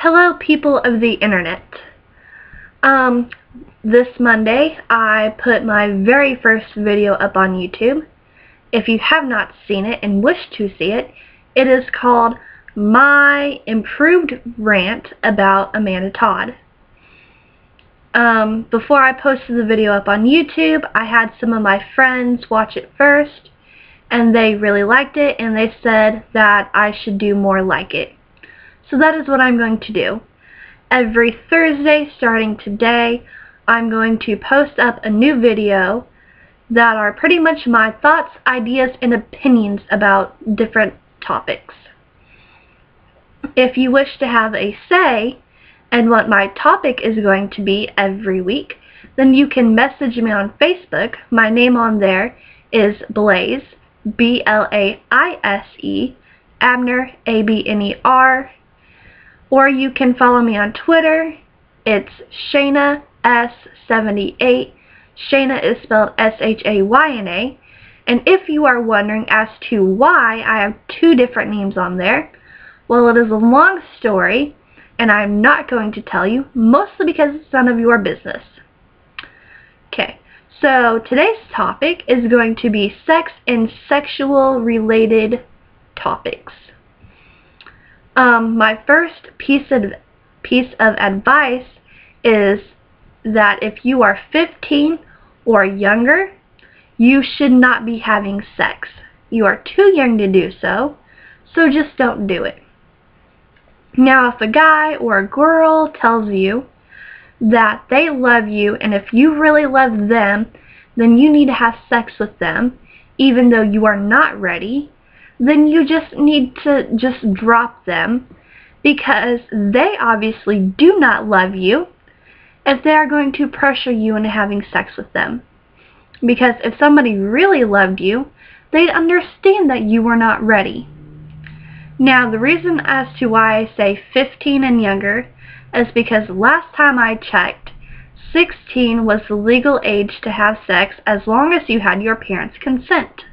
Hello, people of the internet. This Monday, I put my very first video up on YouTube. If you have not seen it and wish to see it, it is called My Improved Rant About Amanda Todd. Before I posted the video up on YouTube, I had some of my friends watch it first, and they really liked it, and they said that I should do more like it. So that is what I'm going to do. Every Thursday, starting today, I'm going to post up a new video that are pretty much my thoughts, ideas, and opinions about different topics. If you wish to have a say in what my topic is going to be every week, then you can message me on Facebook. My name on there is Blaze, B-L-A-I-S-E, Abner, A-B-N-E-R. Or you can follow me on Twitter. It's Shayna S78. Shayna is spelled S-H-A-Y-N-A. And if you are wondering as to why I have two different names on there, well, it is a long story, and I'm not going to tell you, mostly because it's none of your business. Okay, so today's topic is going to be sex and sexual-related topics. My first piece of advice is that if you are 15 or younger, you should not be having sex. You are too young to do so, so just don't do it. Now, if a guy or a girl tells you that they love you, and if you really love them, then you need to have sex with them, even though you are not ready, then you just need to just drop them, because they obviously do not love you if they are going to pressure you into having sex with them. Because if somebody really loved you, they'd understand that you were not ready. Now, the reason as to why I say 15 and younger is because last time I checked, 16 was the legal age to have sex as long as you had your parents' consent.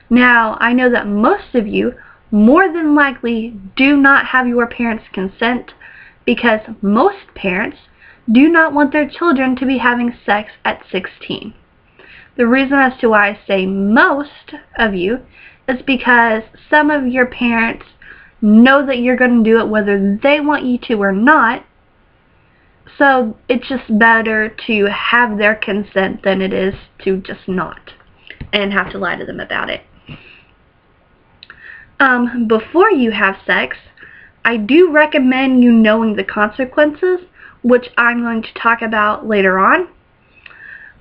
Now, I know that most of you more than likely do not have your parents' consent, because most parents do not want their children to be having sex at 16. The reason as to why I say most of you is because some of your parents know that you're going to do it whether they want you to or not, so it's just better to have their consent than it is to just not and have to lie to them about it. Before you have sex, I do recommend you knowing the consequences, which I'm going to talk about later on.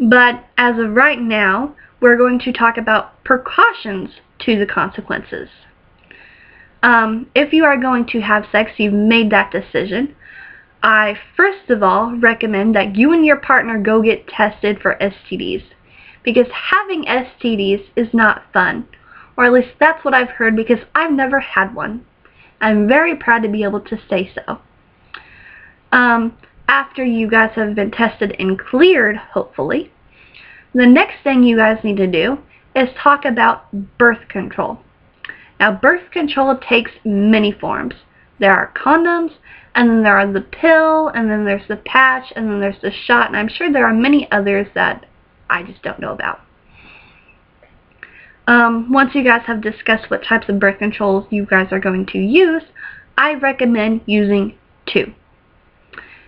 But as of right now, we're going to talk about precautions to the consequences. If you are going to have sex, you've made that decision, I first of all recommend that you and your partner go get tested for STDs, because having STDs is not fun. Or at least that's what I've heard, because I've never had one. I'm very proud to be able to say so. After you guys have been tested and cleared, hopefully, the next thing you guys need to do is talk about birth control. Now, birth control takes many forms. There are condoms, and then there are the pill, and then there's the patch, and then there's the shot, and I'm sure there are many others that I just don't know about. Once you guys have discussed what types of birth controls you guys are going to use, I recommend using 2.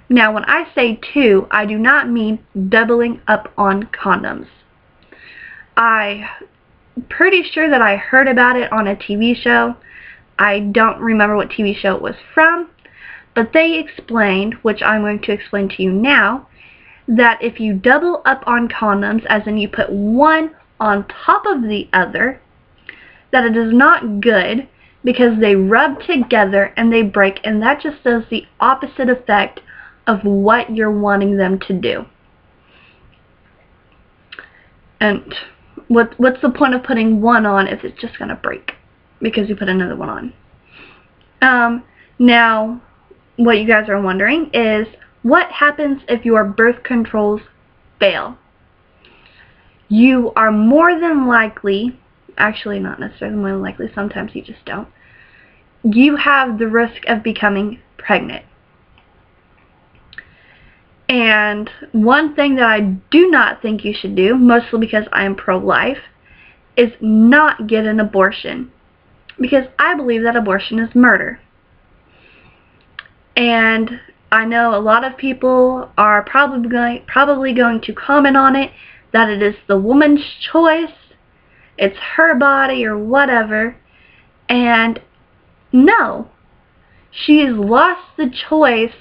Now, when I say 2, I do not mean doubling up on condoms. I'm pretty sure that I heard about it on a TV show. I don't remember what TV show it was from, but they explained, which I'm going to explain to you now, that if you double up on condoms, as in you put one on top of the other, that it is not good, because they rub together and they break, and that just does the opposite effect of what you're wanting them to do. And what's the point of putting one on if it's just going to break because you put another one on? Now, what you guys are wondering is, what happens if your birth controls fail? You are more than likely, actually not necessarily more than likely, sometimes you just don't, you have the risk of becoming pregnant. And one thing that I do not think you should do, mostly because I am pro-life, is not get an abortion. Because I believe that abortion is murder. And I know a lot of people are probably going to comment on it, that it is the woman's choice, it's her body or whatever. And no, she has lost the choice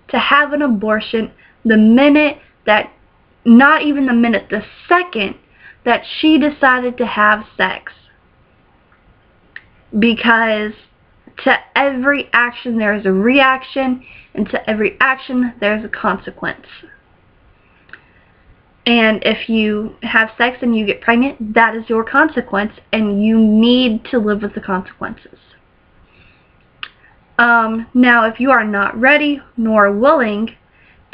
to have an abortion the minute that, not even the minute, the second that she decided to have sex. Because to every action there is a reaction, and to every action there is a consequence. And if you have sex and you get pregnant, that is your consequence, and you need to live with the consequences. Now, if you are not ready nor willing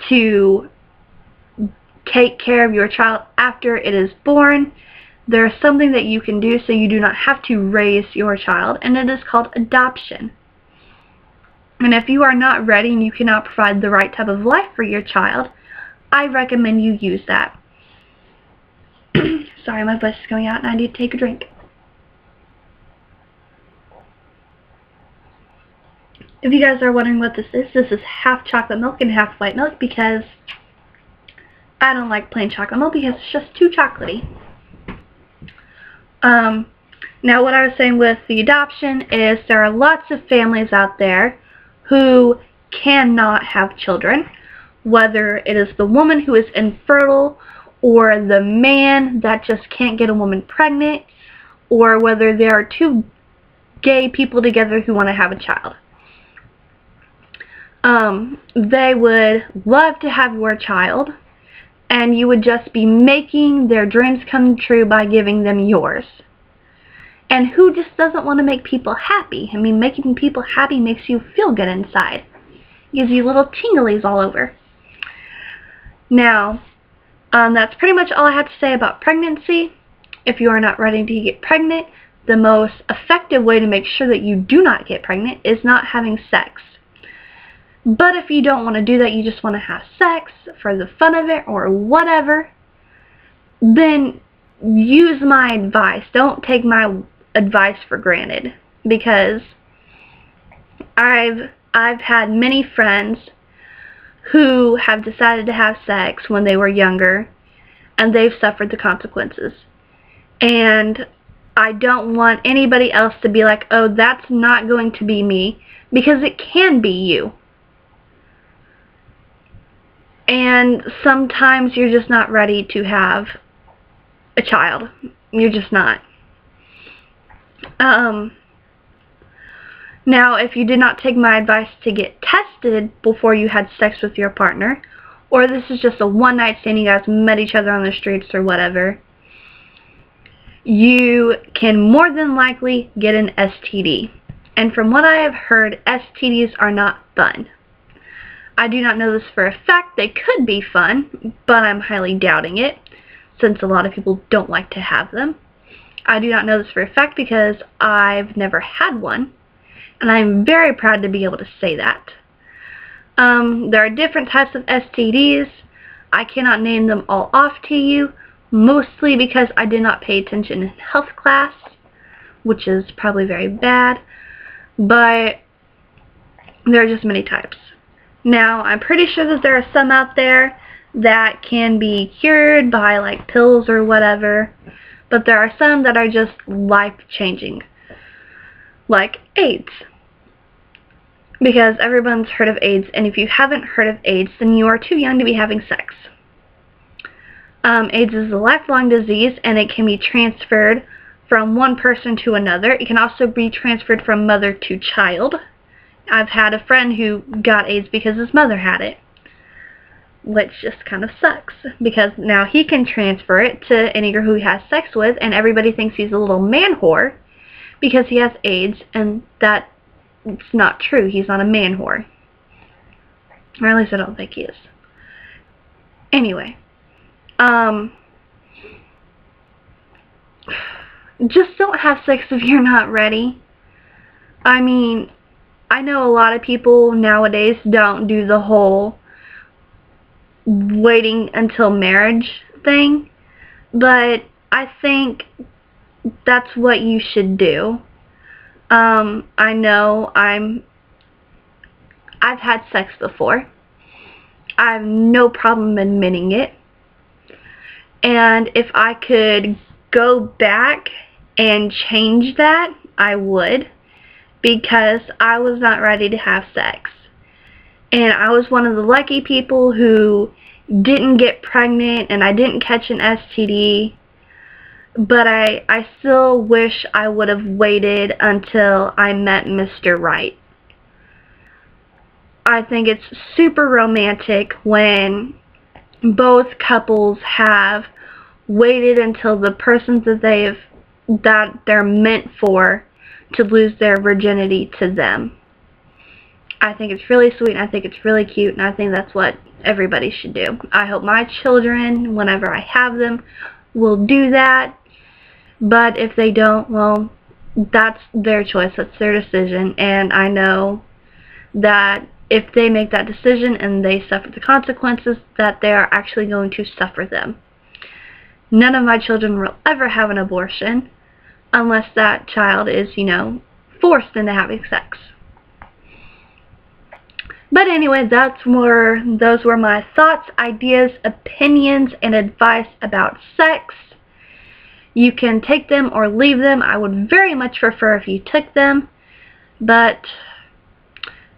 to take care of your child after it is born, there is something that you can do so you do not have to raise your child, and it is called adoption. And if you are not ready and you cannot provide the right type of life for your child, I recommend you use that. Sorry, my voice is going out and I need to take a drink. If you guys are wondering what this is half chocolate milk and half white milk, because I don't like plain chocolate milk because it's just too chocolatey. Now what I was saying with the adoption is there are lots of families out there who cannot have children, whether it is the woman who is infertile, or the man that just can't get a woman pregnant, or whether there are two gay people together who want to have a child. They would love to have your child, and you would just be making their dreams come true by giving them yours. And who just doesn't want to make people happy? I mean, making people happy makes you feel good inside. It gives you little tinglies all over. Now, that's pretty much all I have to say about pregnancy. If you are not ready to get pregnant, the most effective way to make sure that you do not get pregnant is not having sex. But if you don't want to do that, you just want to have sex for the fun of it or whatever, then use my advice. Don't take my advice for granted, because I've had many friends who have decided to have sex when they were younger, and they've suffered the consequences. And I don't want anybody else to be like, oh, that's not going to be me, because it can be you. And sometimes you're just not ready to have a child. You're just not. Now, if you did not take my advice to get tested before you had sex with your partner, or this is just a one-night stand, you guys met each other on the streets or whatever, you can more than likely get an STD. And from what I have heard, STDs are not fun. I do not know this for a fact. They could be fun, but I'm highly doubting it, since a lot of people don't like to have them. I do not know this for a fact because I've never had one, and I'm very proud to be able to say that. There are different types of STDs. I cannot name them all off to you, mostly because I did not pay attention in health class, which is probably very bad, but there are just many types. Now, I'm pretty sure that there are some out there that can be cured by like pills or whatever, but there are some that are just life-changing, like AIDS. Because everyone's heard of AIDS, and if you haven't heard of AIDS, then you are too young to be having sex. AIDS is a lifelong disease, and it can be transferred from one person to another. It can also be transferred from mother to child. I've had a friend who got AIDS because his mother had it, which just kind of sucks, because now he can transfer it to any girl who he has sex with, and everybody thinks he's a little man whore because he has AIDS, and that's not true. He's not a man whore. Or at least I don't think he is. Anyway, just don't have sex if you're not ready. I mean, I know a lot of people nowadays don't do the whole waiting until marriage thing, but I think that's what you should do. I know I've had sex before. I have no problem admitting it. And if I could go back and change that, I would, because I was not ready to have sex. And I was one of the lucky people who didn't get pregnant, and I didn't catch an STD. But I still wish I would have waited until I met Mr. Right. I think it's super romantic when both couples have waited until the person that they're meant for to lose their virginity to them. I think it's really sweet, and I think it's really cute, and I think that's what everybody should do. I hope my children, whenever I have them, will do that. But if they don't, well, that's their choice, that's their decision, and I know that if they make that decision and they suffer the consequences, that they are actually going to suffer them. None of my children will ever have an abortion unless that child is, forced into having sex. But anyway, those were my thoughts, ideas, opinions, and advice about sex. You can take them or leave them. I would very much prefer if you took them, but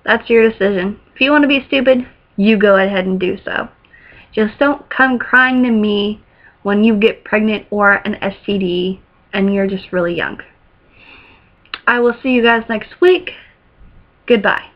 that's your decision. If you want to be stupid, you go ahead and do so. Just don't come crying to me when you get pregnant or an STD and you're just really young. I will see you guys next week. Goodbye.